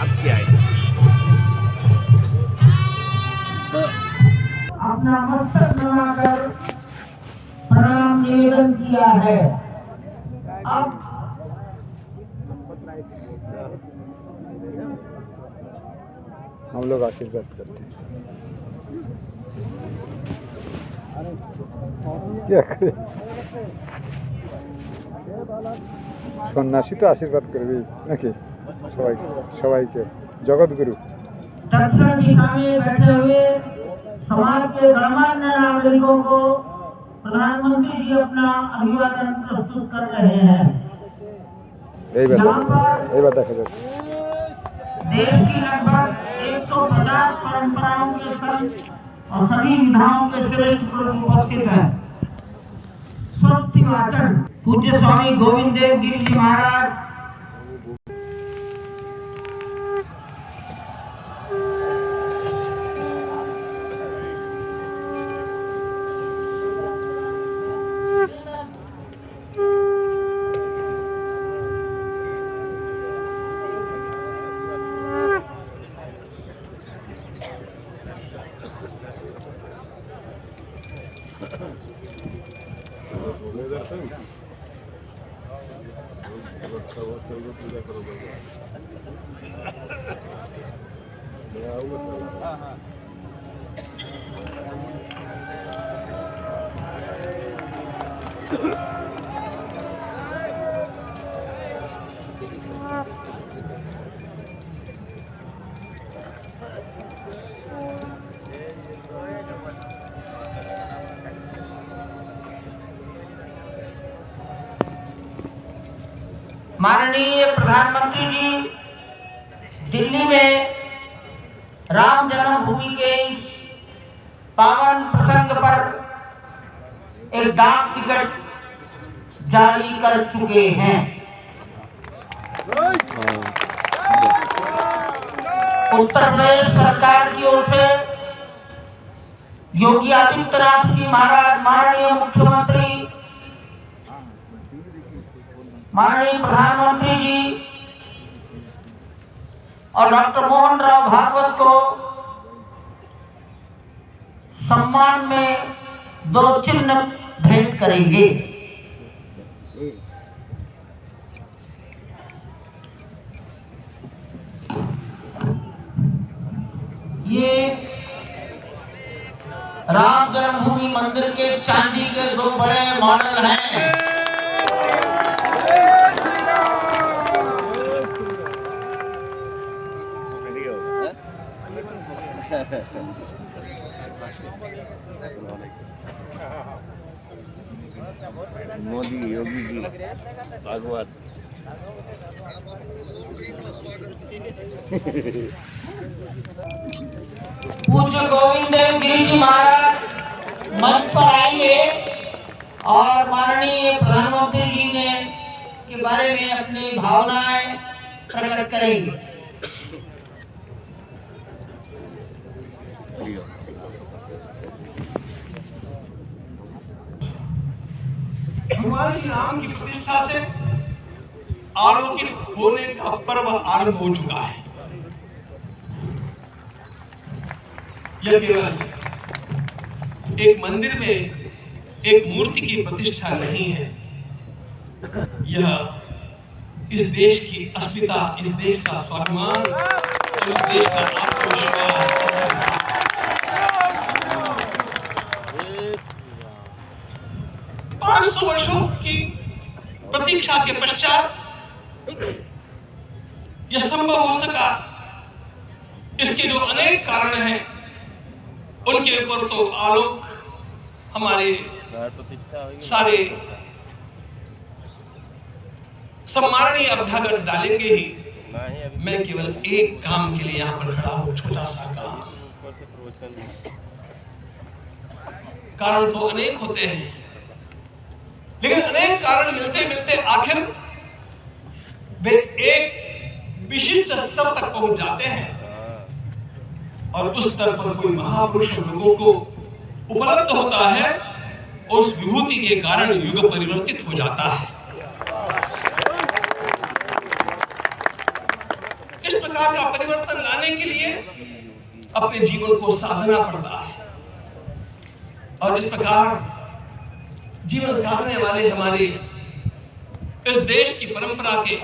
आपकी आए। अपना मस्तक नवाकर प्रणाम निवेदन किया है। अब हम लोग आशीर्वाद करते हैं। क्या करे सन्यासी तो आशीर्वाद करबी नाकि सबाई के जगत गुरु दक्षिण दिशा में बैठे हुए समाज के गणमान्य नागरिकों को प्रधानमंत्री जी अपना अभिवादन प्रस्तुत कर रहे हैं। यही बात है। देश की लगभग 150 परंपराओं के संत और सभी विधाओं के श्रेष्ठ पुरुष उपस्थित हैं। स्वस्ति वाचन पूज्य स्वामी गोविंद देव गिरि जी महाराज माननीय प्रधानमंत्री जी दिल्ली में राम जन्मभूमि के इस पावन प्रसंग पर एक डाक टिकट जारी कर चुके हैं। उत्तर प्रदेश सरकार की ओर से योगी आदित्यनाथ जी महाराज, माननीय मुख्यमंत्री, माननीय प्रधानमंत्री जी और डॉक्टर मोहन राव भागवत को सम्मान में 2 चिन्ह भेंट करेंगे। ये राम जन्मभूमि मंदिर के चांदी के 2 बड़े मॉडल हैं। मोदी, योगी जी, भागवत। पूज्य गोविंद देव गिरि जी महाराज मंच पर आएंगे और माननीय प्रधानमंत्री जी ने के बारे में अपनी भावनाएं प्रकट करेंगे। भगवान श्री राम की प्रतिष्ठा से आलौकिक होने का पर्व आरंभ हो चुका है। यह केवल एक मंदिर में एक मूर्ति की प्रतिष्ठा नहीं है, यह इस देश की अस्मिता, इस देश का स्वाभिमान, इस देश का आत्मविश्वास। 500 वर्षों की प्रतीक्षा के पश्चात यह संभव हो सका। इसके जो अनेक कारण हैं उनके ऊपर तो आलोक हमारे सारे सम्माननीय अभ्यागत डालेंगे ही। मैं केवल एक काम के लिए यहाँ पर खड़ा हूँ, छोटा सा काम। कारण तो अनेक होते हैं, लेकिन अनेक कारण मिलते मिलते आखिर वे एक विशिष्ट स्तर तक पहुंच जाते हैं और उस स्तर पर कोई महापुरुष लोगों को उपलब्ध होता है और उस विभूति के कारण युग परिवर्तित हो जाता है। इस प्रकार का परिवर्तन लाने के लिए अपने जीवन को साधना पड़ता है। और इस प्रकार जीवन साधने वाले हमारे इस देश की परंपरा के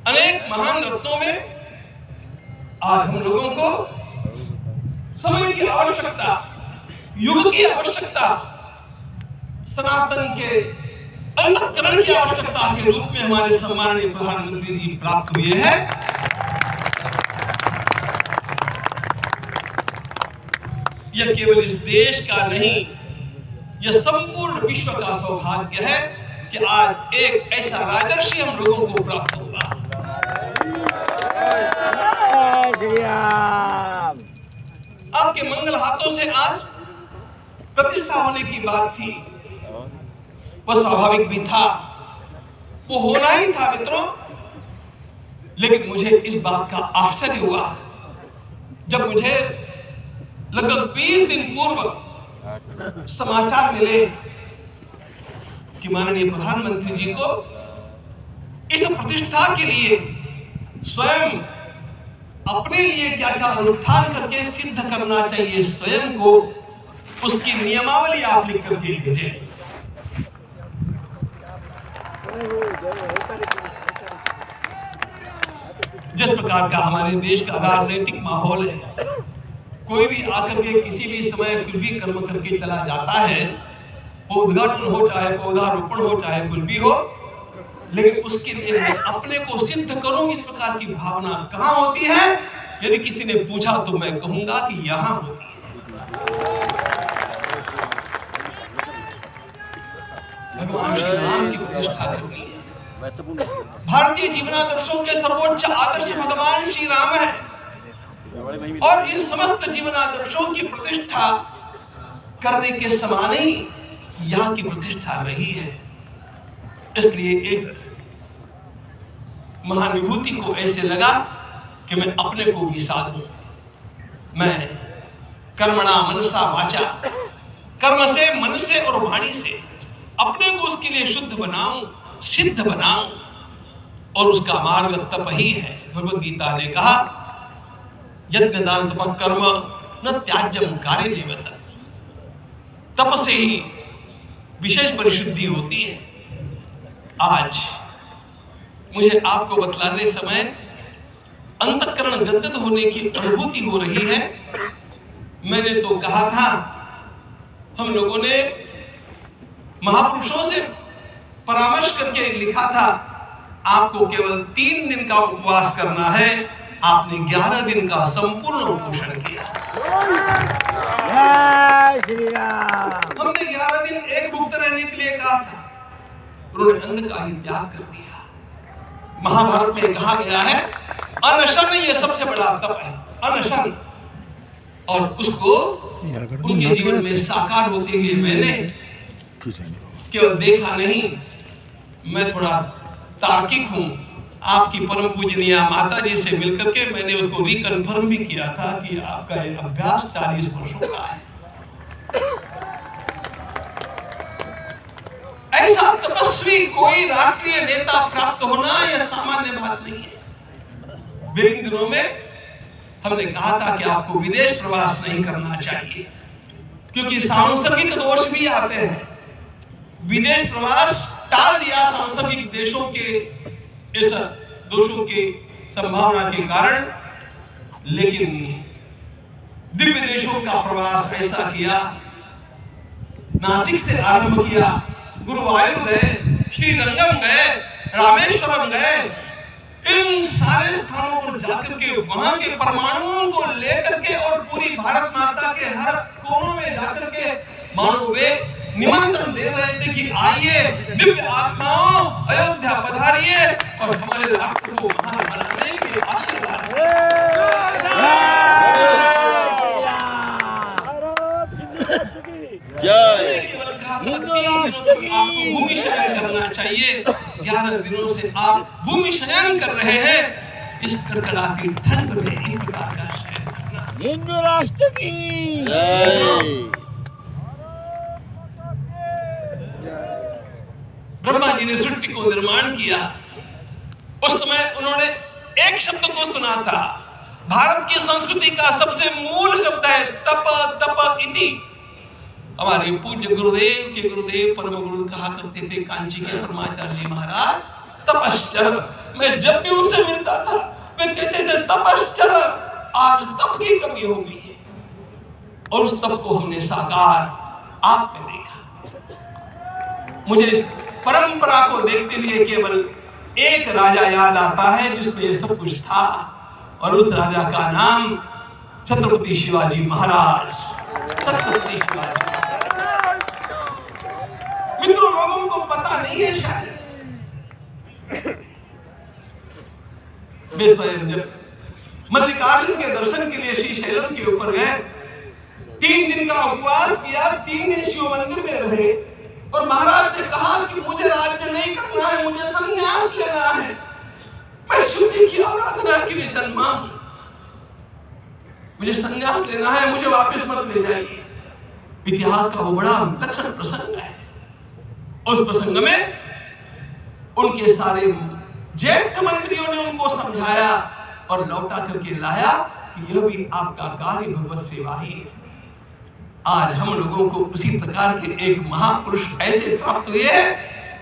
अनेक महान रत्नों में आज हम लोगों को समय की आवश्यकता, युग की आवश्यकता, सनातन के अंतःकरण की आवश्यकता के रूप में हमारे सम्माननीय प्रधानमंत्री जी प्राप्त हुए हैं। यह केवल इस देश का नहीं, यह संपूर्ण विश्व का सौभाग्य है कि आज एक ऐसा राजर्षि हम लोगों को प्राप्त हुआ। आपके मंगल हाथों से आज प्रतिष्ठा होने की बात थी, वह स्वाभाविक भी था, वो होना ही था मित्रों। लेकिन मुझे इस बात का आश्चर्य हुआ जब मुझे लगभग 20 दिन पूर्व समाचार मिले कि माननीय प्रधानमंत्री जी को इस प्रतिष्ठा के लिए स्वयं अपने लिए क्या क्या अनुष्ठान करके सिद्ध करना चाहिए स्वयं को, उसकी नियमावली आप लिख कर दे दीजिए। जिस प्रकार का हमारे देश का राजनीतिक माहौल है, कोई भी आकर के किसी भी समय कुछ भी कर्म करके चला जाता है, उद्घाटन हो चाहे पौधारोपण हो चाहे कुछ भी हो, लेकिन उसके लिए मैं अपने को सिद्ध करूं, इस प्रकार की भावना कहां होती है? यदि किसी ने पूछा तो मैं कहूंगा कि यहां होती है। भगवान श्री राम की प्रतिष्ठा करनी है। भारतीय जीवनादर्शों के सर्वोच्च आदर्श भगवान श्री राम है और इन समस्त जीवनादर्शों की प्रतिष्ठा करने के समान ही यहाँ की प्रतिष्ठा रही है। इसलिए एक महाविभूति को ऐसे लगा कि मैं अपने को भी साधूं। मैं कर्मणा मनसा वाचा, कर्म से, मन से और वाणी से अपने को उसके लिए शुद्ध बनाऊं, सिद्ध बनाऊं, और उसका मार्ग तप ही है। भगवद गीता ने कहा यज्ञ दान तप कर्म न त्याज्यम कार्य देवता, तप से ही विशेष परिशुद्धि होती है। आज मुझे आपको बतलाने समय अंतःकरण गदगद होने की अनुभूति हो रही है। मैंने तो कहा था, हम लोगों ने महापुरुषों से परामर्श करके लिखा था, आपको केवल 3 दिन का उपवास करना है। आपने 11 दिन का संपूर्ण पोषण किया। श्री राम। हमने 11 दिन एक भुक्त रहने के लिए कहा था, उन्होंने अन्न का ही त्याग कर दिया। महाभारत में कहा गया है अनशन ये सबसे बड़ा तप है, अनशन। और उसको उनके जीवन में साकार होते हुए मैंने केवल देखा नहीं, मैं थोड़ा तार्किक हूं। आपकी परम पूजनीय माता जी से मिलकर के मैंने उसको रिकन्फर्म भी किया था कि आपका ये अभ्यास 40 वर्षों का है। ऐसा तपस्वी कोई राष्ट्रीय नेता प्राप्त होना यह सामान्य बात नहीं है। विभिन्न दिनों में हमने कहा था कि आपको विदेश प्रवास नहीं करना चाहिए, क्योंकि सांसर्गिक दोष भी आते हैं। विदेश प्रवास टाल दिया सांसर्गिक देशों के इस दोषों की संभावना के कारण, लेकिन दिव्य देशों का प्रवास ऐसा किया। नासिक से आरंभ किया, गुरुवायूर गए, श्रीरंगम गए, रामेश्वरम गए। इन सारे स्थानों पर जाकर के वहां के परमाणुओं को लेकर के और पूरी भारत माता के हर कोनों में जाकर के मानो वे निमंत्रण दे रहे थे कि आइए दिव्य आत्माओं, अयोध्या पधारिए और हमारे राष्ट्र को महान बनाने के आशीर्वाद। आपको भूमि शयन करना चाहिए। 11 दिनों से आप भूमि शयन कर रहे हैं। इस कड़कड़ाती ठंड में इस प्रकार का शयन करना। हिंदू राष्ट्र की जय। ब्रह्मा जी ने सृष्टि को निर्माण किया। उस समय उन्होंने एक शब्द को सुना था। भारत की संस्कृति का सबसे मूल शब्द है तप तप इति। हमारे पूज्य गुरुदेव के गुरुदेव परम गुरु कहा करते थे, कांची के परमाचार्य जी महाराज, तपश्चर। मैं जब भी उनसे मिलता था वे कहते थे तपश्चर, आज तप की कमी हो गई है। और उस तप को हमने साकार आप में देखा। मुझे इस परंपरा को देखते हुए केवल एक राजा याद आता है जिसमें ये सब कुछ था, और उस राजा का नाम छत्रपति शिवाजी महाराज। छत्रपति शिवाजी मित्रों, लोगों को पता नहीं है शायद। वे स्वयं जब मल्लिकार्जुन के दर्शन के लिए श्री शैलम के ऊपर गए, 3 दिन का उपवास किया, 3 दिन शिव मंदिर में रहे, और महाराज ने कहा कि मुझे राज्य नहीं करना है, मुझे संन्यास लेना है, मैं शिव जी की आराधना के लिए जन्मा हूं, मुझे संन्यास लेना है, मुझे वापस मत ले जाइए। इतिहास का वो बड़ा विलक्षण प्रसंग है। उस प्रसंग में उनके सारे ज्येष्ठ मंत्रियों ने उनको समझाया और लौटा करके लाया कि यह भी आपका कार्य भगवत सेवा ही है। आज हम लोगों को उसी प्रकार के एक महापुरुष ऐसे प्राप्त हुए हैं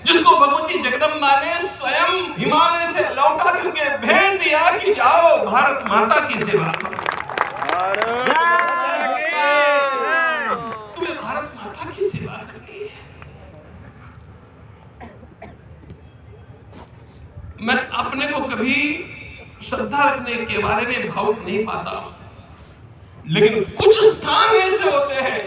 जिसको भगवती जगदम्बा ने स्वयं हिमालय से लौटा करके भेज दिया कि जाओ भारत माता की सेवा करो। तुम्हें भारत माता की सेवा करनी है। मैं अपने को कभी श्रद्धा रखने के बारे में भावुक नहीं पाता, लेकिन कुछ स्थान ऐसे होते हैं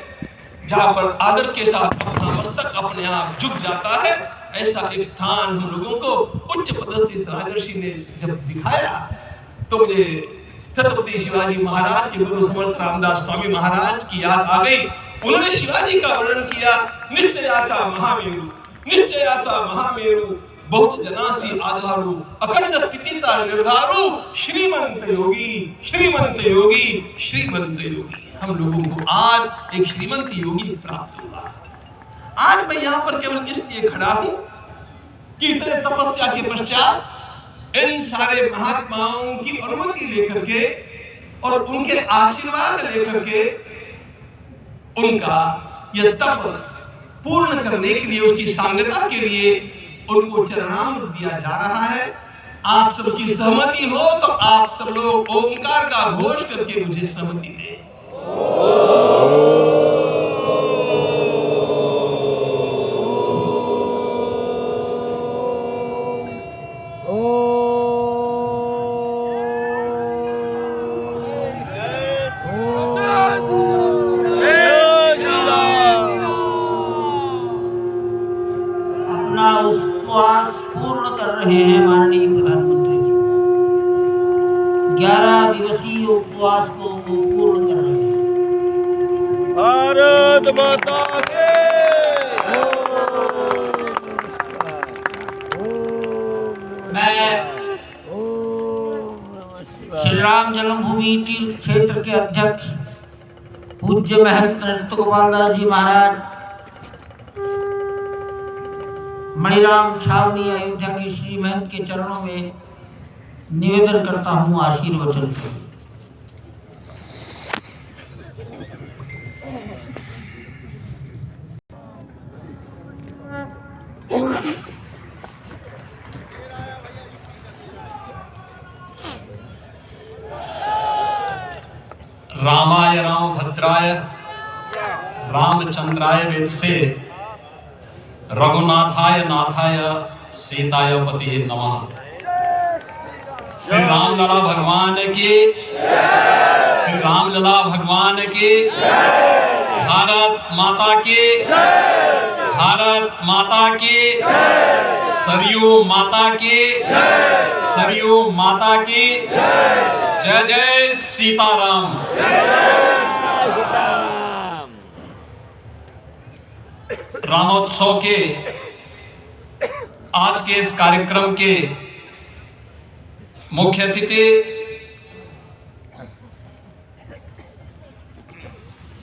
जहां पर आदर के साथ अपना मस्तक अपने आप झुक जाता है। ऐसा एक स्थान हम लोगों को उच्च पदस्थ राजर्षि ने जब दिखाया तो मुझे छत्रपति शिवाजी महाराज के गुरु समर्थ रामदास स्वामी महाराज की याद आ गई। उन्होंने शिवाजी का वर्णन किया, निश्चयाचा महामेरु, निश्चयाचा महामेरु, बहुत जनासी आधारू, अखंड स्थितिता निर्धारू, श्रीमंत योगी, श्रीमंत योगी, श्रीमंत योगी। हम लोगों को आज एक श्रीमंत योगी प्राप्त हुआ। आज मैं यहाँ पर केवल इसलिए खड़ा हूं कि इतने तपस्या के पश्चात इन सारे महात्माओं की अनुमति लेकर के और उनके आशीर्वाद लेकर के उनका यह तप पूर्ण करने के लिए, उसकी सांगता के लिए उनको चरणामृत दिया जा रहा है। आप सबकी सहमति हो तो आप सब लोग ओंकार का घोष करके मुझे सहमति दें। उपवास पूर्ण कर रहे हैं माननीय प्रधानमंत्री जी। 11 दिवसीय उपवास को पूर्ण कर रहे हैं। भारत माता के मैं श्री राम जन्मभूमि तीर्थ क्षेत्र के अध्यक्ष पूज्य महंत नृत्य गोपाल दास जी महाराज, मणिराम छावनी अयोध्या के श्री महंत के चरणों में निवेदन करता हूँ आशीर्वचन। रामाय रामभद्राय रामचंद्राय वेदसे रघुनाथाय नाथाय सीताय पति नमः। श्री रामलला भगवान की, श्री रामलला भगवान की, भारत माता की, भारत माता की, सरयू माता की, सरयू माता की, जय जय सीताराम। रामोत्सव के आज के इस कार्यक्रम के मुख्य अतिथि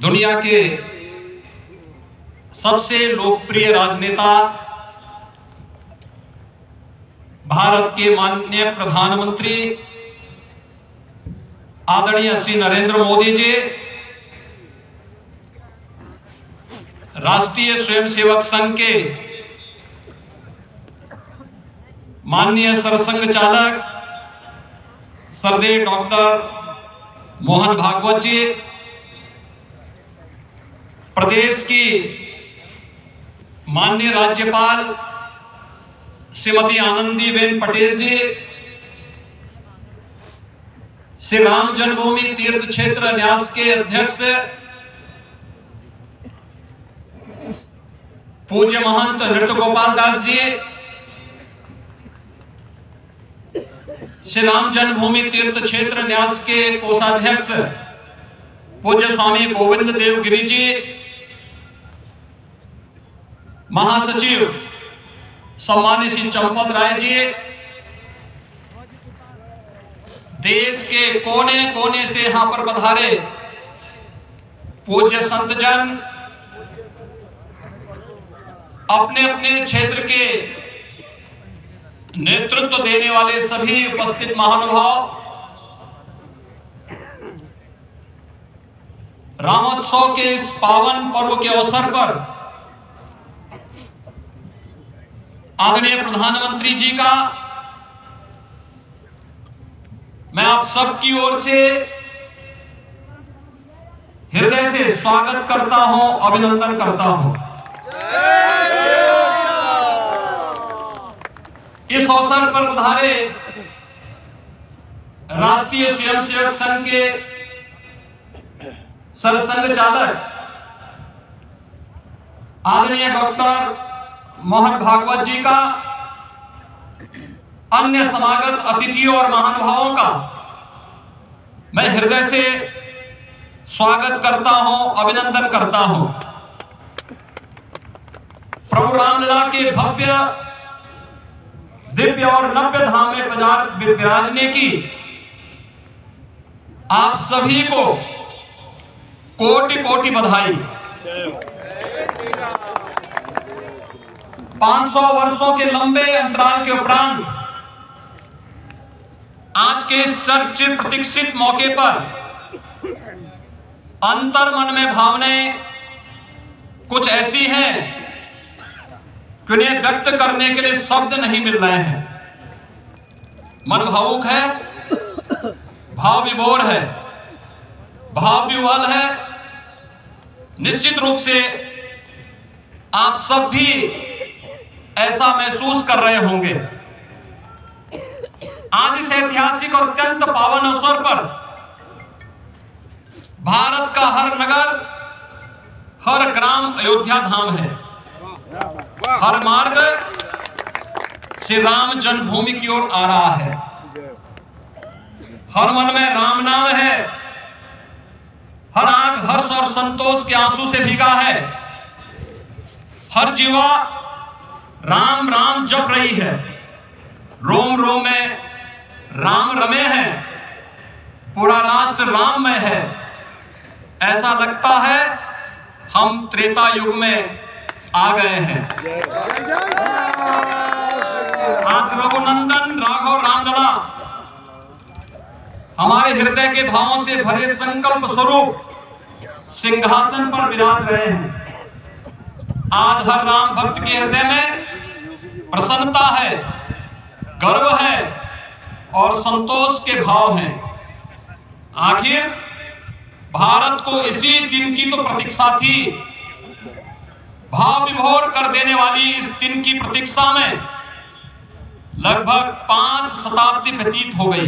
दुनिया के सबसे लोकप्रिय राजनेता भारत के माननीय प्रधानमंत्री आदरणीय श्री नरेंद्र मोदी जी, राष्ट्रीय स्वयंसेवक संघ के माननीय सरसंघ चालक श्रद्धेय डॉक्टर मोहन भागवत जी, प्रदेश की माननीय राज्यपाल श्रीमती आनंदीबेन पटेल जी, श्री राम जन्मभूमि तीर्थ क्षेत्र न्यास के अध्यक्ष पूज्य महंत नृत्य गोपाल दास जी, श्री राम जन्मभूमि तीर्थ क्षेत्र न्यास के कोषाध्यक्ष पूज्य स्वामी गोविंद देव गिरी जी, महासचिव सम्मानित श्री चंपत राय जी, देश के कोने कोने से यहां पर पधारे पूज्य संतजन, अपने अपने क्षेत्र के नेतृत्व देने वाले सभी उपस्थित महानुभाव, रामोत्सव के इस पावन पर्व के अवसर पर आदरणीय प्रधानमंत्री जी का मैं आप सबकी ओर से हृदय से स्वागत करता हूं, अभिनंदन करता हूं। इस अवसर पर पधारे राष्ट्रीय स्वयंसेवक संघ के सरसंघ चालक आदरणीय डॉक्टर मोहन भागवत जी का, अन्य समागत अतिथियों और महानुभावों का मैं हृदय से स्वागत करता हूं, अभिनंदन करता हूं। प्रभु रामलला के भव्य दिव्य और नव्य धाम में विराजने की आप सभी को कोटि कोटि बधाई। 500 वर्षों के लंबे अंतराल के उपरांत आज के इस चर्चित प्रतीक्षित मौके पर अंतर मन में भावनाएं कुछ ऐसी हैं कि उन्हें व्यक्त करने के लिए शब्द नहीं मिल रहे हैं। मन भावुक है, भाव विभोर है, भाव विह्वल है। निश्चित रूप से आप सब भी ऐसा महसूस कर रहे होंगे। आज इस ऐतिहासिक और अत्यंत पावन अवसर पर भारत का हर नगर, हर ग्राम अयोध्या धाम है। हर मार्ग श्री राम जन्मभूमि की ओर आ रहा है। हर मन में राम नाम है, हर आंख हर्ष और संतोष के आंसू से भीगा है। हर जीवा राम राम जप रही है, रोम रोम में राम रमे हैं, पूरा राष्ट्र राम में है। ऐसा लगता है हम त्रेता युग में आ गए हैं। आज रघुनंदन राघव रामलला हमारे हृदय के भावों से भरे संकल्प स्वरूप सिंहासन पर विराज रहे हैं। आज हर राम भक्त के हृदय में प्रसन्नता है, गर्व है और संतोष के भाव हैं। आखिर भारत को इसी दिन की तो प्रतीक्षा थी। भाव विभोर कर देने वाली इस दिन की प्रतीक्षा में लगभग 5 शताब्दी व्यतीत हो गई।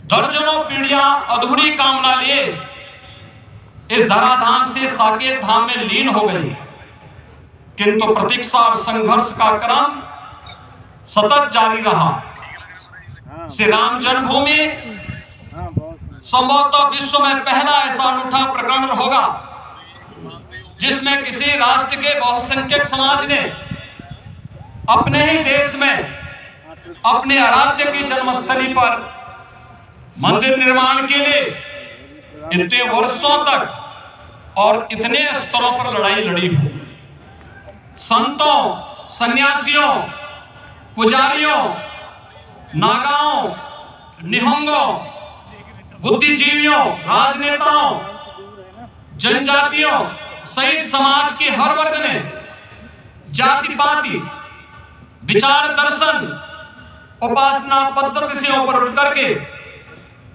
दर्जनों पीढ़ियां अधूरी कामना लिए इस धराधाम से साकेत धाम में लीन हो गई, किंतु प्रतीक्षा और संघर्ष का क्रम सतत जारी रहा। श्री राम जन्मभूमि संभवतः विश्व में पहला ऐसा अनूठा प्रकरण होगा जिसमें किसी राष्ट्र के बहुसंख्यक समाज ने अपने ही देश में अपने आराध्य की जन्मस्थली पर मंदिर निर्माण के लिए इतने वर्षों तक और इतने स्तरों पर लड़ाई लड़ी हो। संतों, सन्यासियों, पुजारियों, नागाओं, निहंगों, बुद्धिजीवियों, राजनेताओं, जनजातियों सहित समाज के हर वर्ग ने जाति पाति, विचार दर्शन, उपासना पद्धति से ऊपर उठ करके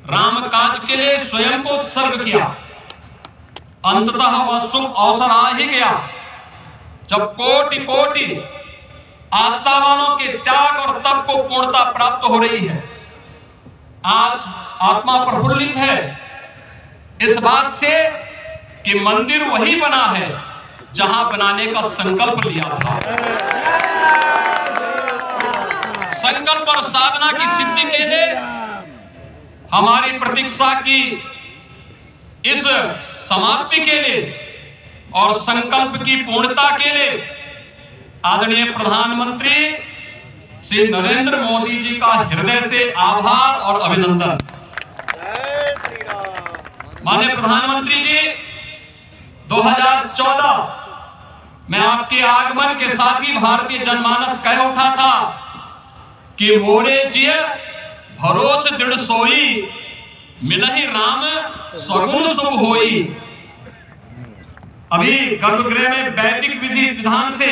राम काज के लिए स्वयं को उत्सर्ग किया। अंततः वह शुभ अवसर आ ही गया जब कोटि कोटि आस्थावानों के त्याग और तप को पूर्णता प्राप्त हो रही है। आज आत्मा प्रफुल्लित है इस बात से कि मंदिर वही बना है जहां बनाने का संकल्प लिया था। संकल्प और साधना की सिद्धि के लिए हमारी प्रतीक्षा की इस समाप्ति के लिए और संकल्प की पूर्णता के लिए आदरणीय प्रधानमंत्री श्री नरेंद्र मोदी जी का हृदय से आभार और अभिनंदन। माननीय प्रधानमंत्री जी, 2014 में आपके आगमन के साथ ही भारतीय जनमानस कह उठा था कि मोरे जिय भरोस दृढ़ सोई, मिलहि राम सगुन शुभ होई। अभी गर्भगृह में वैदिक विधि विधान से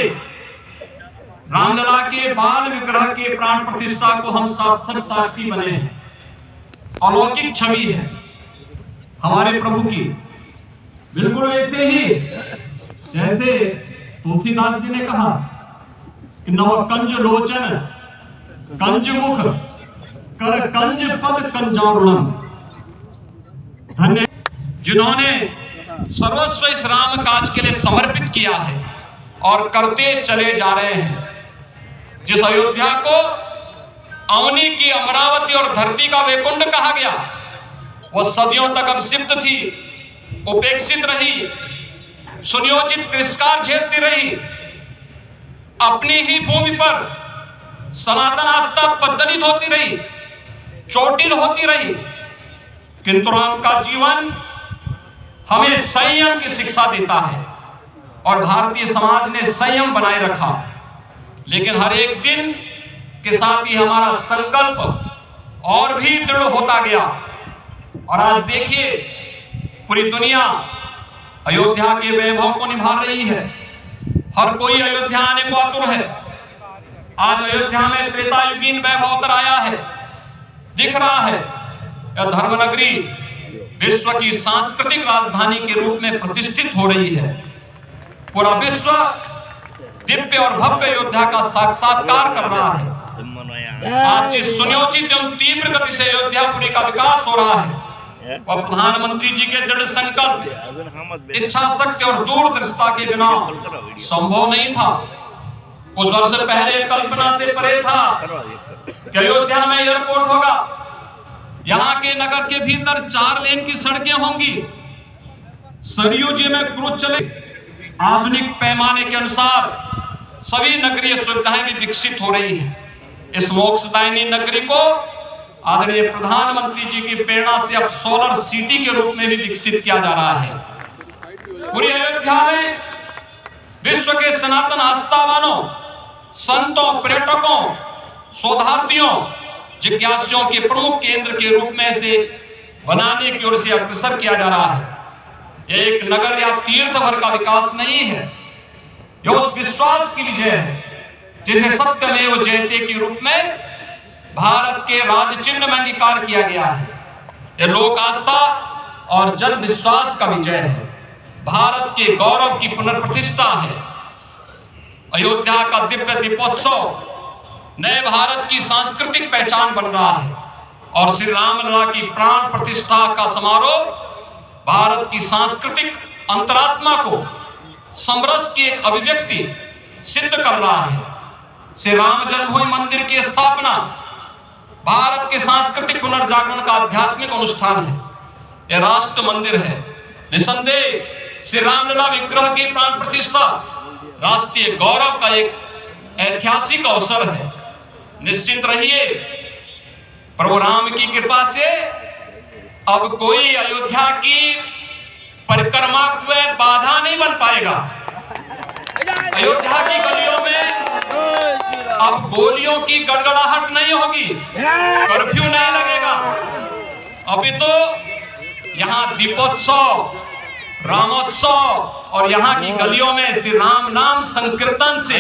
रामलला के बाल विग्रह के प्राण प्रतिष्ठा को हम सब साक्षी बने हैं। अलौकिक छवि है हमारे प्रभु की, बिल्कुल वैसे ही जैसे तुलसीदास जी ने कहा कि नव कंज लोचन कंज मुख कर कंज पद कंजारुणम। धन्य जिन्होंने सर्वस्व इस राम काज के लिए समर्पित किया है और करते चले जा रहे हैं। जिस अयोध्या को अवनी की अमरावती और धरती का वैकुंठ कहा गया, वह सदियों तक अभिषिक्त थी, उपेक्षित रही, सुनियोजित तिरस्कार झेलती रही। अपनी ही भूमि पर सनातन आस्था पद्दलित होती रही, चोटिल होती रही, किंतु राम का जीवन हमें संयम की शिक्षा देता है और भारतीय समाज ने संयम बनाए रखा। लेकिन हर एक दिन के साथ ही हमारा संकल्प और भी दृढ़ होता गया और आज देखिए पूरी दुनिया अयोध्या के वैभव को निभा रही है। हर कोई अयोध्या आने को आतुर है। आज अयोध्या में त्रेतायुगीन वैभव उतर आया है, दिख रहा है। यह धर्मनगरी विश्व की सांस्कृतिक राजधानी के रूप में प्रतिष्ठित हो रही है। पूरा विश्व दिव्य और भव्य अयोध्या का साक्षात्कार कर रहा है। आज जिस सुनियोजित एवं तीव्र गति से अयोध्यापुरी का विकास हो रहा है, वह प्रधानमंत्री जी के दृढ़ संकल्प, इच्छा शक्ति और दूरदर्शिता के बिना संभव नहीं था। कुछ वर्ष पहले कल्पना से परे था कि अयोध्या में एयरपोर्ट होगा, यहाँ के नगर के भीतर 4 लेन की सड़कें होंगी, सरयू जी में क्रूज चले। आधुनिक पैमाने के अनुसार सभी नगरीय सुविधाएं भी विकसित हो रही हैं। इस मोक्षदायिनी नगरी को आदरणीय प्रधानमंत्री जी की प्रेरणा से अब सोलर सिटी के रूप में भी विकसित किया जा रहा है। पूरी अयोध्या में विश्व के सनातन आस्थावानों, संतों, पर्यटकों, शोधार्थियों, जिज्ञासुओं के प्रमुख केंद्र के रूप में से बनाने की ओर से अग्रसर किया जा रहा है। यह एक नगर या तीर्थ भर का विकास नहीं है, यह उस विश्वास की विजय है जिसे सत्यमेव जयते के रूप में भारत के राज चिन्ह में अंगीकार किया गया है। यह लोक आस्था और जन विश्वास का विजय है, भारत के गौरव की पुनर्प्रतिष्ठा है। अयोध्या का दिव्य दीपोत्सव नए भारत की सांस्कृतिक पहचान बन रहा है और श्री रामलला की प्राण प्रतिष्ठा का समारोह भारत की सांस्कृतिक अंतरात्मा को समरस की एक अभिव्यक्ति सिद्ध कर रहा है। श्री राम जन्मभूमि मंदिर की स्थापना भारत के सांस्कृतिक पुनर्जागरण का आध्यात्मिक अनुष्ठान है। यह राष्ट्र मंदिर है। निसंदेह श्री रामलला विग्रह की प्राण प्रतिष्ठा राष्ट्रीय गौरव का एक ऐतिहासिक अवसर है। निश्चित रहिए, प्रभु राम की कृपा से अब कोई अयोध्या की परिक्रमा में बाधा नहीं बन पाएगा। अयोध्या की गलियों में अब गोलियों की गड़गड़ाहट नहीं होगी, कर्फ्यू नहीं लगेगा। यहाँ दीपोत्सव, रामोत्सव और यहाँ की गलियों में श्री राम नाम संकीर्तन से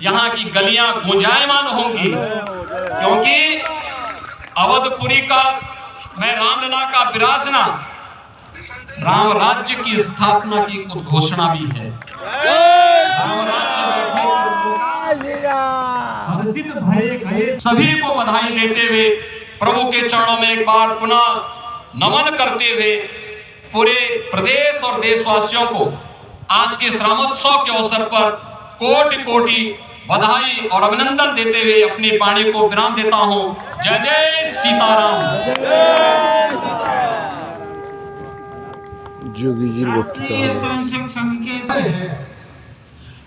यहाँ की गलियां गुंजायमान होंगी, क्योंकि अवधपुरी का मैं रामलला का विराजना राम राज्य की स्थापना की उद्घोषणा भी है। राम राज्य सभी को बधाई देते हुए प्रभु के चरणों में एक बार पुनः नमन करते हुए पूरे प्रदेश और देशवासियों को आज के रामोत्सव के अवसर पर कोटि कोटि बधाई और अभिनंदन देते हुए अपनी वाणी को विराम देता हूं। जय जय सीताराम। जोगी जी स्वयंसेवक संघ के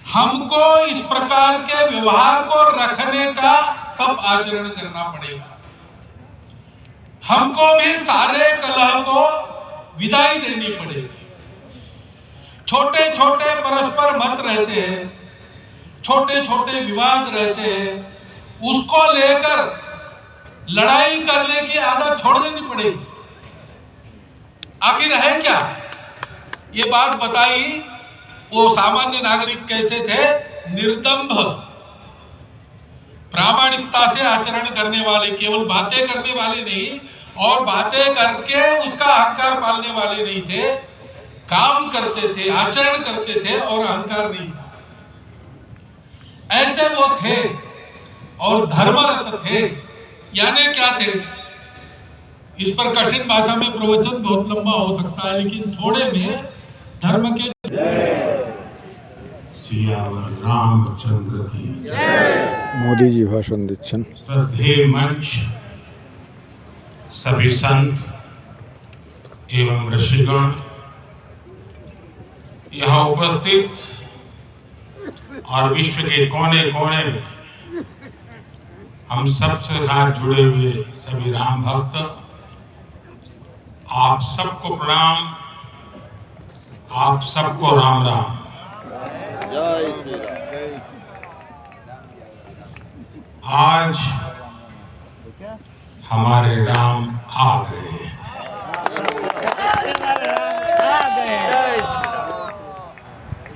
हमको इस प्रकार के व्यवहार को रखने का कब आचरण करना पड़ेगा। हमको भी सारे कलह को विदाई देनी पड़ेगी। छोटे छोटे परस्पर मत रहते हैं, छोटे छोटे विवाद रहते हैं, उसको लेकर लड़ाई करने की आदत छोड़ देनी पड़ेगी। आखिर है क्या ये बात बताई, वो सामान्य नागरिक कैसे थे? निर्दंभ प्रामाणिकता से आचरण करने वाले, केवल बातें करने वाले नहीं और बातें करके उसका अहंकार पालने वाले नहीं थे, काम करते थे, आचरण करते थे और अहंकार नहीं था। ऐसे वो थे और धर्मरत थे। यानी क्या थे? इस पर कठिन भाषा में प्रवचन बहुत लंबा हो सकता है, लेकिन थोड़े में धर्म के सियावर रामचंद्र की मोदी जी भाषण दिच्छन। श्रद्धेय मंच, सभी संत एवं ऋषिगण, यहाँ उपस्थित और विश्व के कोने कोने में हम सबसे साथ जुड़े हुए सभी राम भक्त, आप सबको प्रणाम, आप सबको राम राम। आज हमारे राम आ गए।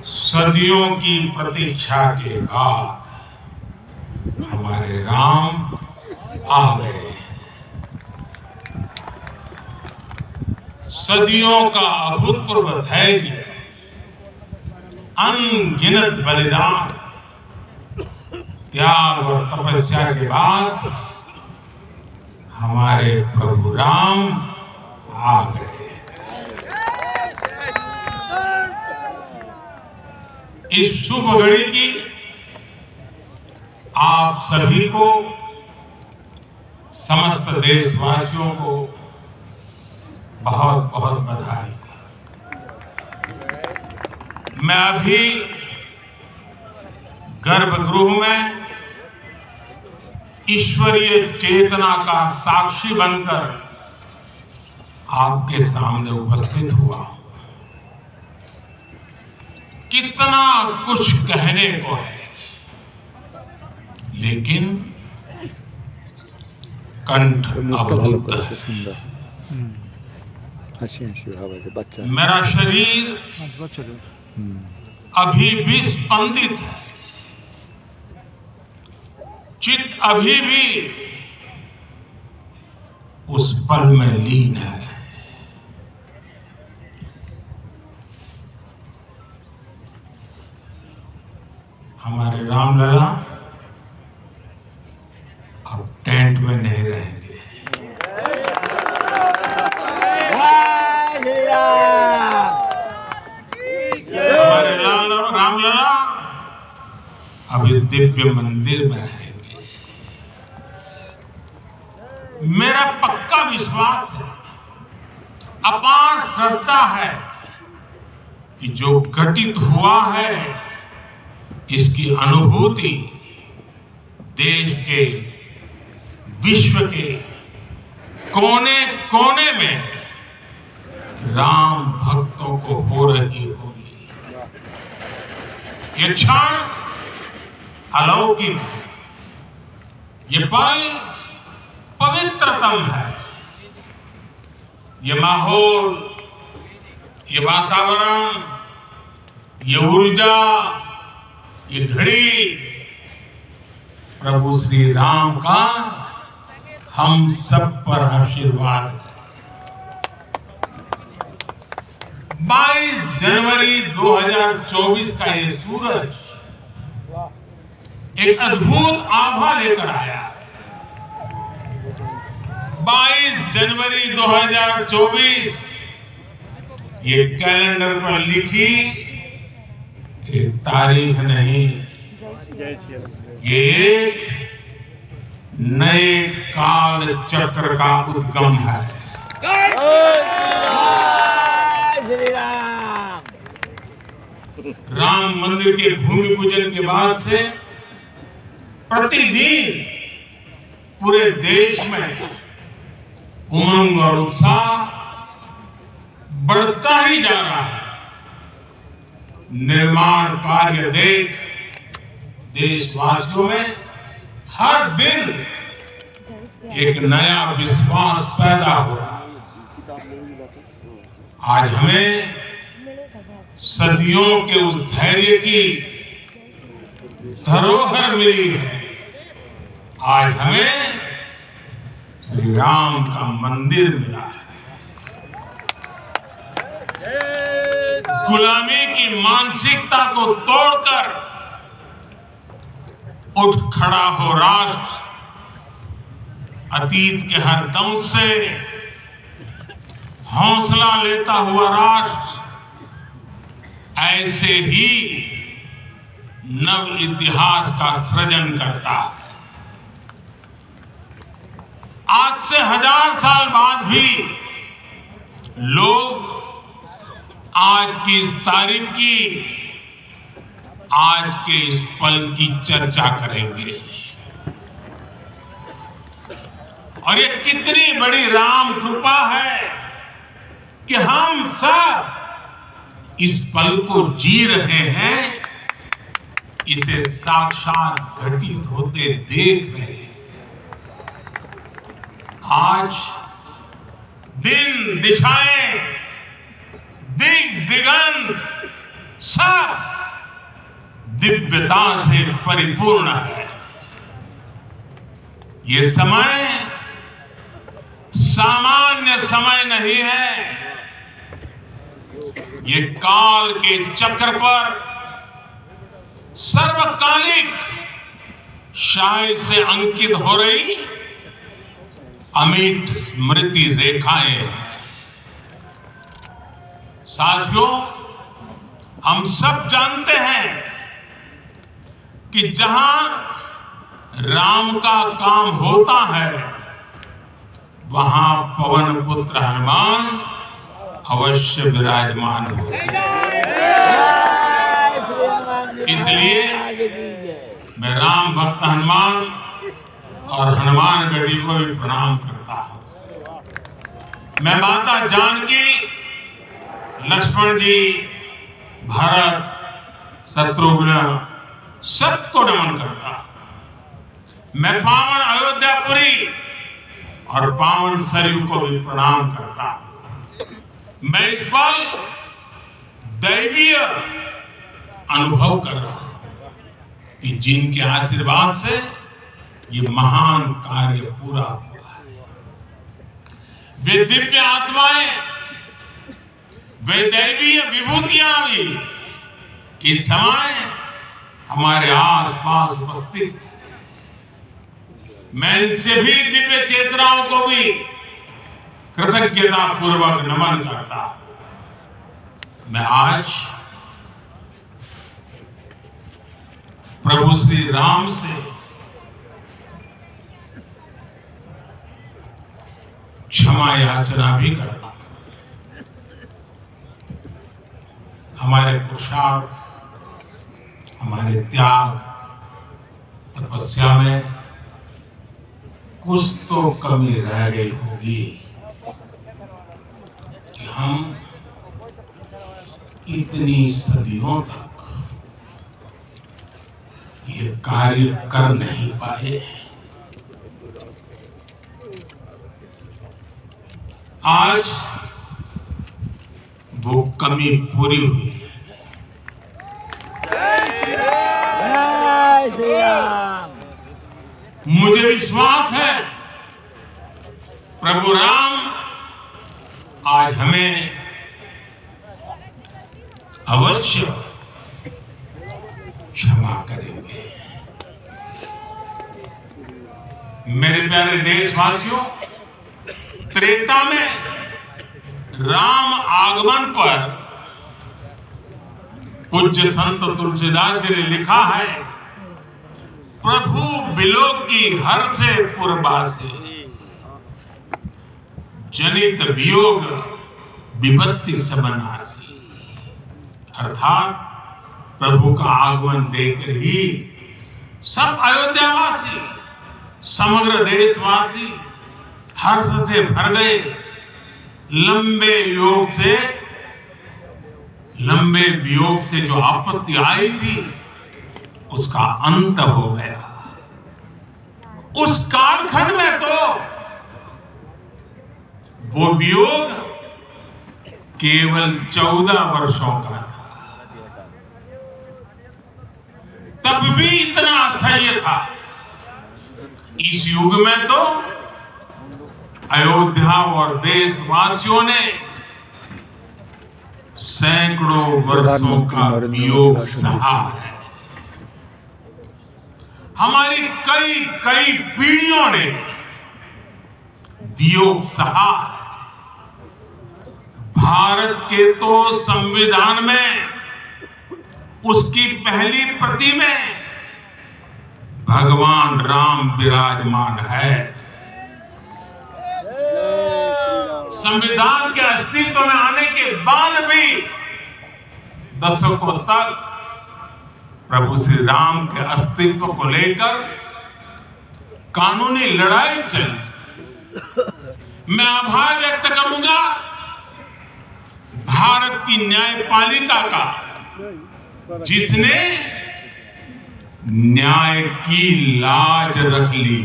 सदियों की प्रतीक्षा के बाद हमारे राम आ गए। सदियों का अभूतपूर्व धैर्य, अनगिनत बलिदान, त्याग और तपस्या के बाद हमारे प्रभु राम आ गए। इस शुभ घड़ी की आप सभी को, समस्त देशवासियों को बहुत बहुत बधाई। मैं अभी गर्भगृह में ईश्वरीय चेतना का साक्षी बनकर आपके सामने उपस्थित हुआ। कितना कुछ कहने को है, लेकिन कंठ अवरुद्ध है। मेरा शरीर अभी भी स्पंदित है, चित्त अभी भी उस पल में लीन है। हमारे रामलला अब टेंट में नहीं रहेंगे। हमारे रामलला अभी दिव्य मंदिर में रहेंगे। मेरा पक्का विश्वास है, अपार श्रद्धा है कि जो घटित हुआ है इसकी अनुभूति देश के, विश्व के कोने कोने में राम भक्तों को हो रही होगी। ये क्षण अलौकिक, ये पल पवित्रतम है। ये माहौल ये वातावरण, ये ऊर्जा, ये घड़ी प्रभु श्री राम का हम सब पर आशीर्वाद है। 22 जनवरी 2024 का ये सूरज एक अद्भुत आभा लेकर आया है। 22 जनवरी 2024 ये कैलेंडर पर लिखी एक तारीख नहीं, ये एक नए काल चक्र का उद्गम है। राम मंदिर के भूमि पूजन के बाद से प्रतिदिन पूरे देश में उमंग और उत्साह बढ़ता ही जा रहा है। निर्माण कार्य देख देशवासियों में हर दिन एक नया विश्वास पैदा हो रहा है। आज हमें सदियों के उस धैर्य की धरोहर मिली है। आज हमें श्री राम का मंदिर मिला है। गुलामी की मानसिकता को तोड़कर उठ खड़ा हो राष्ट्र। अतीत के हर दौर से हौसला लेता हुआ राष्ट्र ऐसे ही नव इतिहास का सृजन करता है। आज से 1000 साल बाद भी लोग आज की इस तारीख की, आज के इस पल की चर्चा करेंगे। और ये कितनी बड़ी राम कृपा है कि हम सब इस पल को जी रहे हैं, इसे साक्षात घटित होते देख रहे हैं। आज दिन दिशाएं, दिग दिगंत सब दिव्यता से परिपूर्ण है। ये समय सामान्य समय नहीं है। ये काल के चक्र पर सर्वकालिक शाही से अंकित हो रही अमिट स्मृति रेखाएं हैं। साथियों, हम सब जानते हैं कि जहां राम का काम होता है वहां पवन पुत्र हनुमान अवश्य विराजमान होते हैं। इसलिए मैं राम भक्त हनुमान और हनुमान गढ़ी को भी प्रणाम करता हूं। मैं माता जानकी, लक्ष्मण जी, भरत, शत्रुघ्न सबको नमन करता हूं। मैं पावन अयोध्यापुरी और पावन सरयू को भी प्रणाम करता हूं। मैं इस पल दैवीय अनुभव कर रहा हूं कि जिनके आशीर्वाद से ये महान कार्य पूरा हुआ है। वे दिव्य आत्माएं, वे दैवीय विभूतियां भी इस समय हमारे आसपास उपस्थित है। मैं इनसे भी दिव्य चेतनाओं को भी कृतज्ञता पूर्वक नमन करता हूं। मैं आज प्रभु श्री राम से क्षमा याचना भी करता हूं। हमारे पुरुषार्थ, हमारे त्याग, तपस्या में कुछ तो कमी रह गई होगी कि हम इतनी सदियों तक ये कार्य कर नहीं पाए। आज वो कमी पूरी हुई है। जय श्री राम। मुझे विश्वास है प्रभु राम आज हमें अवश्य क्षमा करेंगे। मेरे प्यारे देशवासियों, त्रेता में राम आगमन पर पूज्य संत तुलसीदास जी ने लिखा है, प्रभु बिलोक की हर से पुरबासे, जनित वियोग विपत्ति सबनासी। अर्थात प्रभु का आगमन देखकर ही सब अयोध्यावासी, समग्र देशवासी हर्ष से भर गए। लंबे वियोग से जो आपत्ति आई थी उसका अंत हो गया। उस कालखंड में तो वो वियोग केवल 14 वर्षों का था, तब भी इतना असह्य था। इस युग में तो अयोध्या और देशवासियों ने सैकड़ों वर्षों का वियोग सहा है। हमारी कई कई पीढ़ियों ने वियोग सहा है। भारत के तो संविधान में उसकी पहली प्रति में भगवान राम विराजमान है। संविधान के अस्तित्व में आने के बाद भी दशकों तक प्रभु श्री राम के अस्तित्व को लेकर कानूनी लड़ाई चली। मैं आभार व्यक्त करूंगा भारत की न्यायपालिका का, जिसने न्याय की लाज रख ली।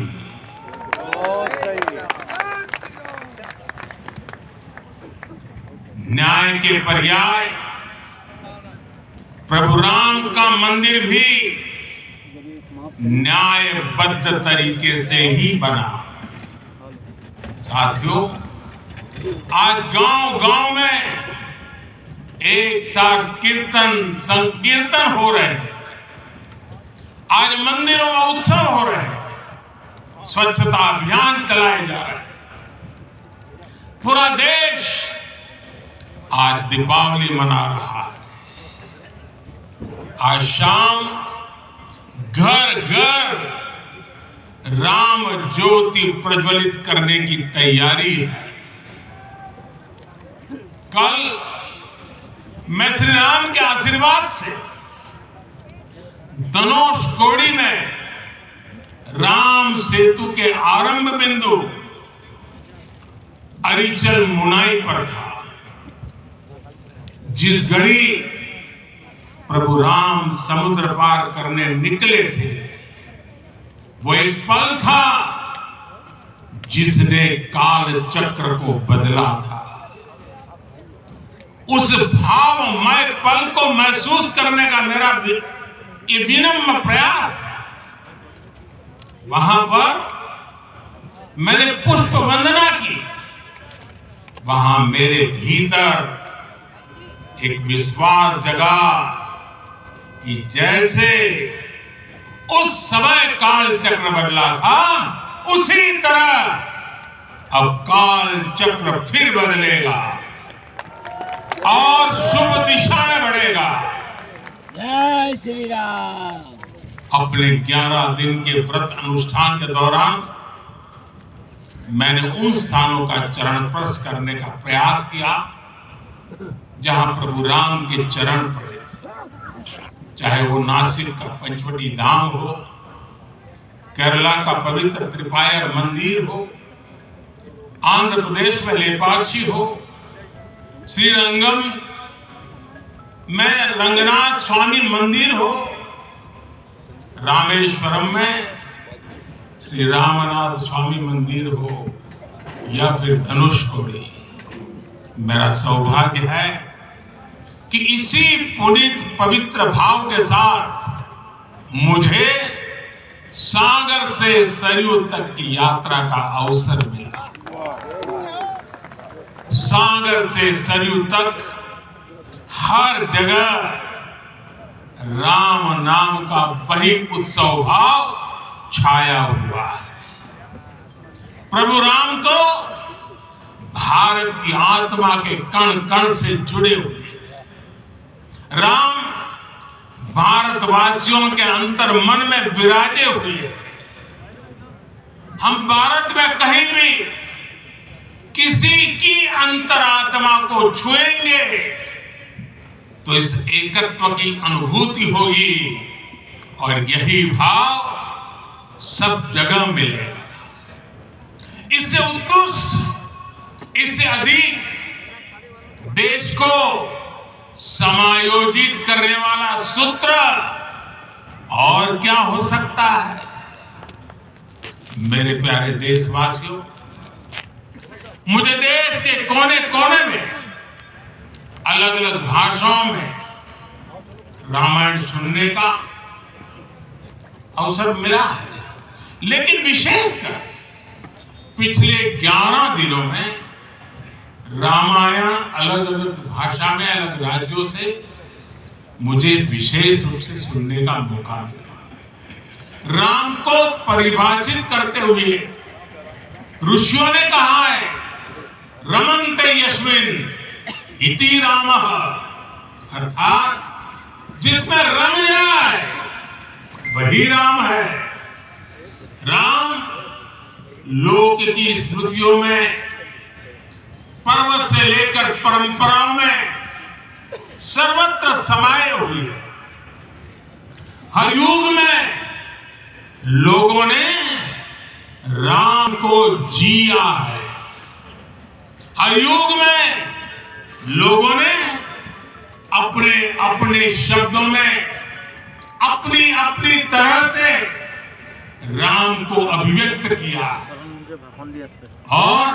न्याय के पर्याय प्रभु राम का मंदिर भी न्यायबद्ध तरीके से ही बना। साथियों, आज गांव-गांव में एक साथ कीर्तन संकीर्तन हो रहे हैं। आज मंदिरों में उत्सव हो रहे हैं, स्वच्छता अभियान चलाए जा रहे हैं। पूरा देश आज दीपावली मना रहा है। आज शाम घर घर राम ज्योति प्रज्वलित करने की तैयारी है। कल मैं श्री राम के आशीर्वाद से धनुषकोडी में राम सेतु के आरंभ बिंदु अरिचल मुनाई पर था। जिस घड़ी प्रभु राम समुद्र पार करने निकले थे, वो एक पल था जिसने काल चक्र को बदला था। उस भावमय पल को महसूस करने का मेरा ये विनम्र प्रयास था। वहां पर मैंने पुष्प वंदना की। वहां मेरे भीतर एक विश्वास जगा कि जैसे उस समय काल चक्र बदला था, उसी तरह अब काल चक्र फिर बदलेगा और शुभ दिशा में बढ़ेगा। जय श्री राम। अपने 11 दिन के व्रत अनुष्ठान के दौरान मैंने उन स्थानों का चरण स्पर्श करने का प्रयास किया जहां प्रभु राम के चरण पड़े थे। चाहे वो नासिक का पंचवटी धाम हो, केरला का पवित्र त्रिपायर मंदिर हो, आंध्र प्रदेश में लेपाक्षी हो, श्रीरंगम में रंगनाथ स्वामी मंदिर हो, रामेश्वरम में श्री रामनाथ स्वामी मंदिर हो, या फिर धनुषकोडी। मेरा सौभाग्य है कि इसी पुनीत पवित्र भाव के साथ मुझे सागर से सरयू तक की यात्रा का अवसर मिला। सागर से सरयू तक हर जगह राम नाम का वही उत्सव भाव छाया हुआ है। प्रभु राम तो भारत की आत्मा के कण कण से जुड़े हुए हैं। राम भारतवासियों के अंतर मन में विराजे हुए हैं। हम भारत में कहीं भी किसी की अंतरात्मा को छुएंगे तो इस एकत्व की अनुभूति होगी और यही भाव सब जगह मिलेगा। इससे उत्कृष्ट, इससे अधिक देश को समायोजित करने वाला सूत्र और क्या हो सकता है। मेरे प्यारे देशवासियों, मुझे देश के कोने कोने में अलग अलग भाषाओं में रामायण सुनने का अवसर मिला है, लेकिन विशेषकर पिछले 11 दिनों में रामायण अलग अलग भाषा में अलग राज्यों से मुझे विशेष रूप से सुनने का मौका मिला। राम को परिभाषित करते हुए ऋषियों ने कहा है, रमन्ते यस्मिन् इति रामः, अर्थात जिसमें रम जाए वही राम है। राम लोक की स्मृतियों में, पर्वत से लेकर परंपराओं में सर्वत्र समाये हुए हैं। हर युग में लोगों ने राम को जिया है। हर युग में लोगों ने अपने अपने शब्दों में अपनी अपनी तरह से राम को अभिव्यक्त किया है और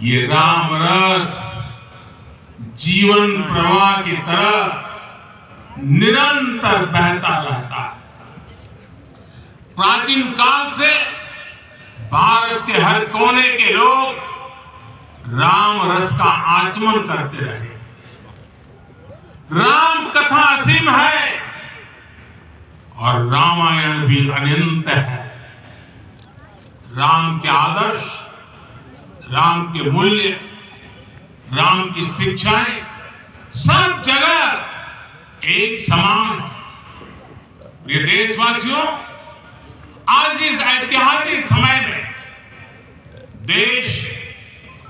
ये राम रस जीवन प्रवाह की तरह निरंतर बहता रहता है। प्राचीन काल से भारत के हर कोने के लोग राम रस का आचमन करते रहे। राम कथा असीम है और रामायण भी अनंत है। राम के आदर्श, राम के मूल्य, राम की शिक्षाएं सब जगह एक समान है। प्रिय देशवासियों, आज इस ऐतिहासिक समय में देश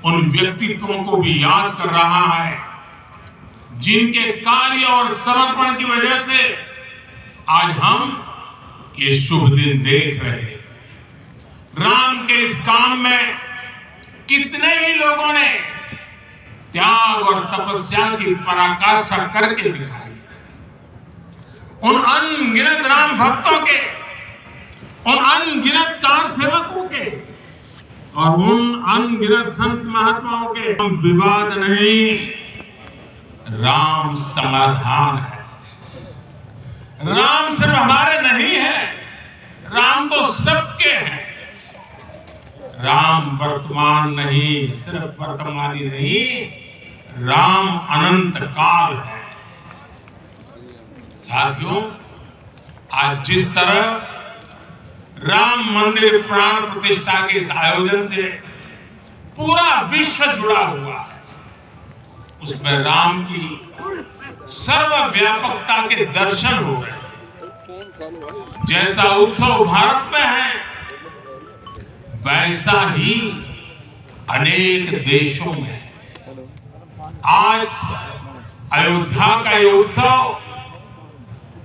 उन व्यक्तित्वों को भी याद कर रहा है जिनके कार्य और समर्पण की वजह से आज हम ये शुभ दिन देख रहे हैं। राम के इस काम में कितने ही लोगों ने त्याग और तपस्या की पराकाष्ठा करके दिखाई। उन अनगिनत राम भक्तों के, उन अनगिनत कार सेवकों के और उन अनगिनत संत महात्माओं के हम विवाद नहीं, राम समाधान है। राम सिर्फ हमारे नहीं है, राम तो सबके हैं। राम वर्तमान नहीं, सिर्फ वर्तमानी नहीं, राम अनंत काल है। साथियों, आज जिस तरह राम मंदिर प्राण प्रतिष्ठा के इस आयोजन से पूरा विश्व जुड़ा हुआ है, उसमें राम की सर्वव्यापकता के दर्शन हो रहे हैं। जैसा उत्सव भारत में है, वैसा ही अनेक देशों में है। आज अयोध्या का ये उत्सव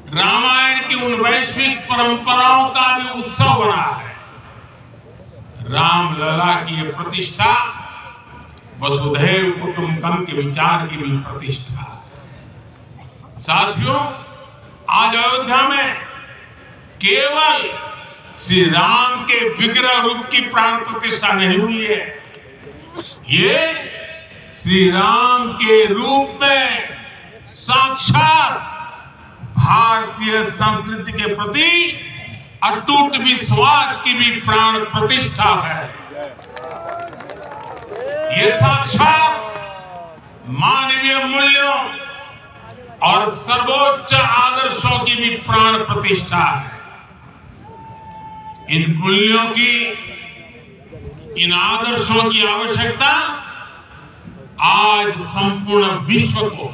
रामायण की उन वैश्विक परंपराओं का भी उत्सव बना है। रामलला की ये प्रतिष्ठा वसुधैव कुटुंबकम के विचार की भी प्रतिष्ठा है। साथियों, आज अयोध्या में केवल श्री राम के विग्रह रूप की प्राण प्रतिष्ठा नहीं हुई है, ये श्री राम के रूप में साक्षात भारतीय संस्कृति के प्रति अटूट विश्वास की भी प्राण प्रतिष्ठा है। ये साक्षात मानवीय मूल्यों और सर्वोच्च आदर्शों की भी प्राण प्रतिष्ठा है। इन मूल्यों की, इन आदर्शों की आवश्यकता आज संपूर्ण विश्व को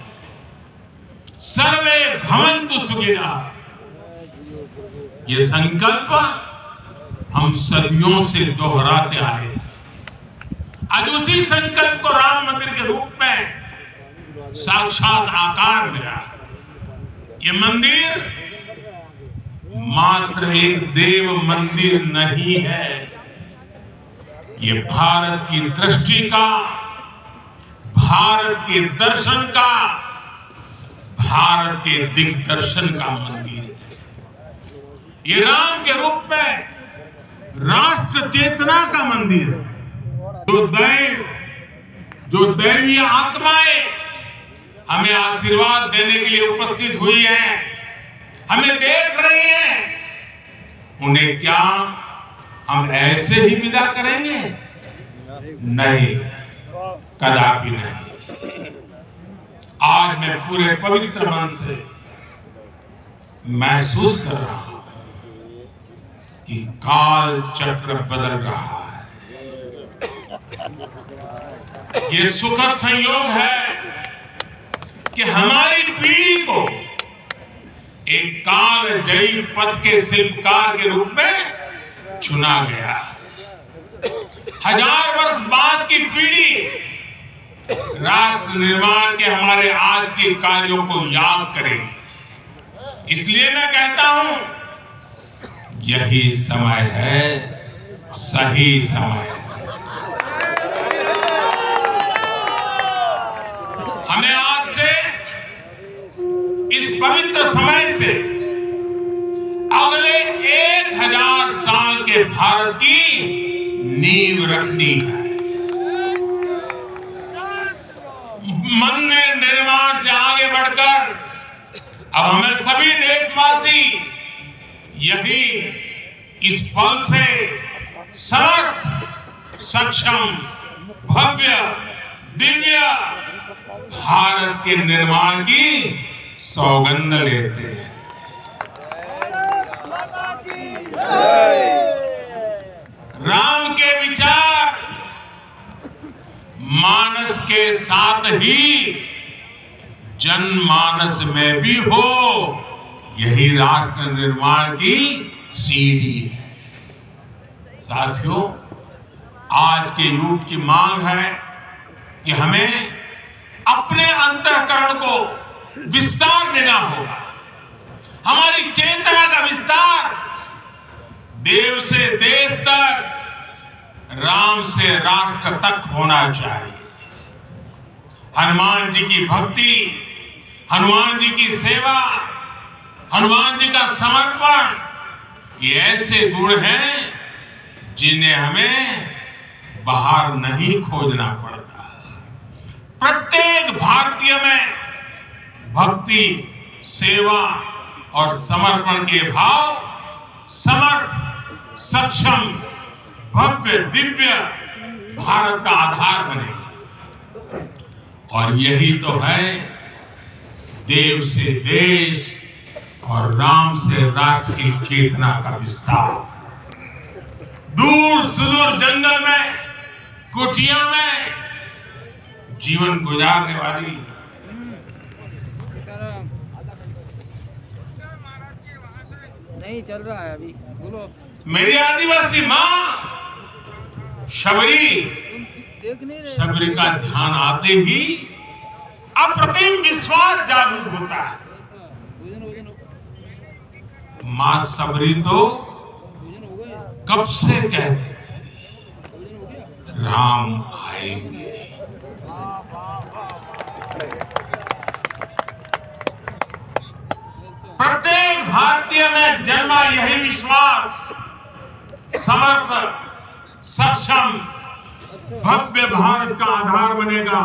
सर्वे भवन्तु सुखिनः ये संकल्प हम सदियों से दोहराते आए। आज उसी संकल्प को राम मंदिर के रूप में साक्षात आकार मिला। ये मंदिर मात्र एक देव मंदिर नहीं है, ये भारत की दृष्टि का, भारत के दर्शन का, भारत के दिग्दर्शन का मंदिर है। ये राम के रूप में राष्ट्र चेतना का मंदिर है। जो दैवीय आत्माएं हमें आशीर्वाद देने के लिए उपस्थित हुई हैं, हमें देख रही हैं, उन्हें क्या हम ऐसे ही विदा करेंगे? नहीं, कदापि नहीं। आज मैं पूरे पवित्र मन से महसूस कर रहा हूं कि काल चक्र बदल रहा है। ये सुखद संयोग है कि हमारी पीढ़ी को एक कालजयी पथ के शिल्पकार के रूप में चुना गया। 1000 वर्ष बाद की पीढ़ी राष्ट्र निर्माण के हमारे आज के कार्यों को याद करेगी। इसलिए मैं कहता हूं, यही समय है, सही समय है। हमें आज से, इस पवित्र समय से अगले 1000 साल के भारत की नींव रखनी है। मंदिर निर्माण से आगे बढ़कर अब हमें सभी देशवासी यही इस पल से समर्थ, सक्षम, भव्य, दिव्य भारत के निर्माण की सौगंध लेते हैं। राम के विचार मानस के साथ ही जनमानस में भी हो, यही राष्ट्र निर्माण की सीढ़ी है। साथियों, आज के युग की मांग है कि हमें अपने अंतःकरण को विस्तार देना होगा। हमारी चेतना का विस्तार देव से देश तक, राम से राष्ट्र तक होना चाहिए। हनुमान जी की भक्ति, हनुमान जी की सेवा, हनुमान जी का समर्पण, ये ऐसे गुण हैं जिन्हें हमें बाहर नहीं खोजना पड़ता। प्रत्येक भारतीय में भक्ति, सेवा और समर्पण के भाव समर्थ, सक्षम, भव्य, दिव्य भारत का आधार बनेगा। और यही तो है देव से देश और राम से राष्ट्र की चेतना का विस्तार। दूर सुदूर जंगल में, कुटिया में जीवन गुजारने वाली नहीं चल रहा है अभी, बोलो। मेरी आदिवासी माँ शबरी, देख नहीं रहे। शबरी का ध्यान आते ही अप्रतिम विश्वास जागृत होता है। माँ शबरी तो कब से कहते थे राम आएंगे। प्रत्येक भारतीय में जन्मा यही विश्वास समर्थ, सक्षम, भव्य भारत का आधार बनेगा।